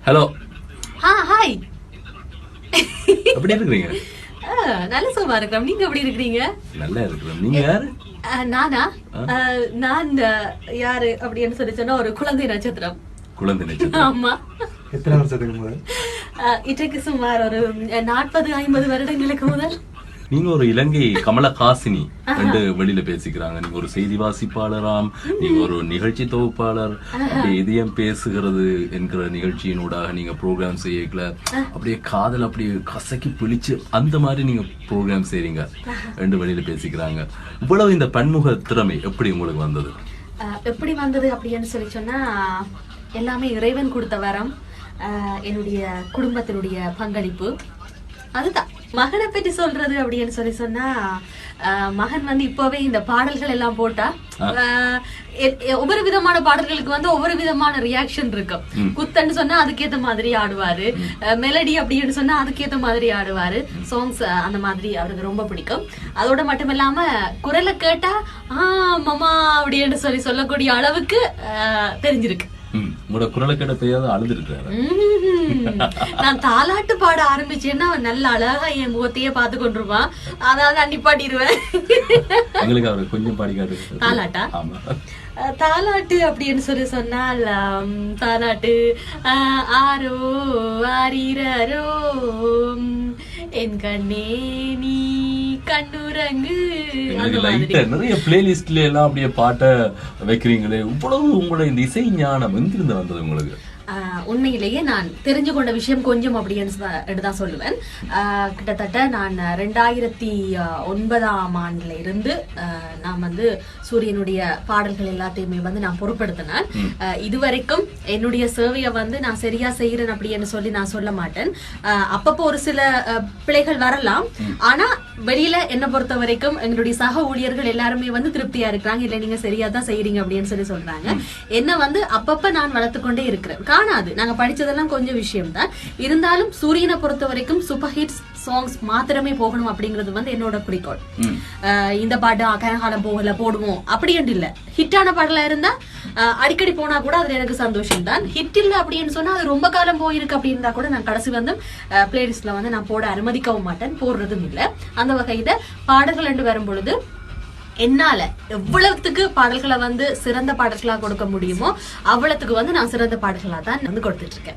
Hello. Hi. எப்படி இருக்கீங்க? நல்ல சும்மா இருக்கிறோம். நீங்க எப்படி இருக்கீங்க? நல்லா இருக்கிறோம். நீங்க யாரு? நானா? நான் யாரு அப்படின்னு சொல்லி சொன்னா ஒரு குழந்தை நட்சத்திரம். குழந்தை நட்சத்திரம். ஆமா. எத்தனை வருஷத்துக்கு முதல்? இன்றைக்கு சுமார் ஒரு 40-50 வருடங்களுக்கு முதல். நீங்க ஒரு இலங்கை கமலஹாசினி ரெண்டு வெளியில பேசிக்கிறாங்க. நீங்க ஒரு செய்தி வாசிப்பாளராம், நீங்க ஒரு நிகழ்ச்சி தொகுப்பாளர். அப்படியே இதயம் பேசுகிறது என்கிற நிகழ்ச்சியினூடாக நீங்க ப்ரோக்ராம் செய்யல, அப்படியே காதல் அப்படியே கசக்கி பிழிச்சு அந்த மாதிரி நீங்க ப்ரோக்ராம் செய்றீங்க. ரெண்டு வெளியில பேசிக்கிறாங்க. இவ்வளவு இந்த பன்முக திறமை எப்படி உங்களுக்கு வந்தது? எப்படி வந்தது அப்படின்னு சொல்லி சொன்னா எல்லாமே இறைவன் கொடுத்த வரம், என்னுடைய குடும்பத்தினுடைய பங்களிப்பு. அதுதான். மகனை பற்றி சொல்றது அப்படின்னு சொல்லி சொன்னா மகன் வந்து இப்பவே இந்த பாடல்கள் எல்லாம் போட்டா ஒவ்வொரு விதமான பாடல்களுக்கு வந்து ஒவ்வொரு விதமான ரியாக்ஷன் இருக்கும். குத்தன்னு சொன்னா அதுக்கேத்த மாதிரி ஆடுவாரு, மெலடி அப்படின்னு சொன்னா அதுக்கேத்த மாதிரி ஆடுவாரு. சாங்ஸ் அந்த மாதிரி அவருக்கு ரொம்ப பிடிக்கும். அதோட மட்டும் இல்லாம குரலை கேட்டா மாமா அப்படின்னு சொல்லக்கூடிய அளவுக்கு தெரிஞ்சிருக்கு. உங்களோட குரலை கேட்ட தெரியாத அழுதுருக்காரு. நான் தாலாட்டு பாட ஆரம்பிச்சேன்னா நல்ல அழகா என் முகத்தையே பார்த்து கொண்டிருப்பான். அதாவது அன்னிப்பாட்டிடுவேன். எங்களுக்கு அவரு கொஞ்சம் பாடிக்காரு. தாலாட்டா? தாலாட்டு அப்படின்னு சொன்னால் தாலாட்டு ஆரோ ஆரீரோ என் கண்ணே நீ கண்ணுரங்கு. நிறைய பிளேலிஸ்ட்ல எல்லாம் அப்படியே பாட்ட வைக்கிறீங்களே, இவ்வளவு உங்களோட இந்த இசை ஞானம் எங்கிருந்து வந்தது உங்களுக்கு? உண்மையிலேயே நான் தெரிஞ்சு கொண்ட விஷயம் கொஞ்சம் அப்படின்னு தான் சொல்லுவேன். கிட்டத்தட்ட நான் 2009 ஆண்டுல இருந்து நான் வந்து சூரியனுடைய பாடல்கள் எல்லாத்தையுமே வந்து நான் பொருட்படுத்தினேன். இதுவரைக்கும் என்னுடைய சேவையை வந்து நான் சரியா செய்யறேன் அப்படின்னு சொல்லி நான் சொல்ல மாட்டேன். அப்பப்போ ஒரு சில பிழைகள் வரலாம். ஆனா வெளியில என்ன பொறுத்த வரைக்கும் எங்களுடைய சக ஊழியர்கள் எல்லாருமே வந்து திருப்தியா இருக்கிறாங்க. இல்ல நீங்க சரியா தான் செய்யறீங்க அப்படின்னு சொல்றாங்க. என்ன வந்து அப்பப்ப நான் வளர்த்துக்கொண்டே இருக்கிறேன். காணாது, நாங்க படிச்சதெல்லாம் கொஞ்சம் விஷயம் தான் இருந்தாலும் சூரியனை பொறுத்த வரைக்கும் சூப்பர் ஹிட்ஸ் சாங்ஸ் மாத்திரமே போகணும் அப்படிங்கறது வந்து என்னோட குறிக்கோள். இந்த பாட்டு கனகாலம் போகல போடுவோம் அப்படின்னு இல்ல. ஹிட்டான பாடலா இருந்தா அடிக்கடி போனா கூட அதுல எனக்கு சந்தோஷம் தான். ஹிட் இல்ல அப்படின்னு சொன்னா அது ரொம்ப காலம் போயிருக்கு அப்படின்னா கூட நான் கடைசி வந்து பிளேலிஸ்ட்ல வந்து நான் போட அனுமதிக்கவும் மாட்டேன், போடுறதும் இல்ல. அந்த வகையில பாடல்கள் என்று வரும் பொழுது என்னால எவ்வளவுக்கு பாடல்களை வந்து சிறந்த பாடல்களா கொடுக்க முடியுமோ அவ்வளவுக்கு வந்து நான் சிறந்த பாடல்களா தான் வந்து கொடுத்துட்டு இருக்கேன்.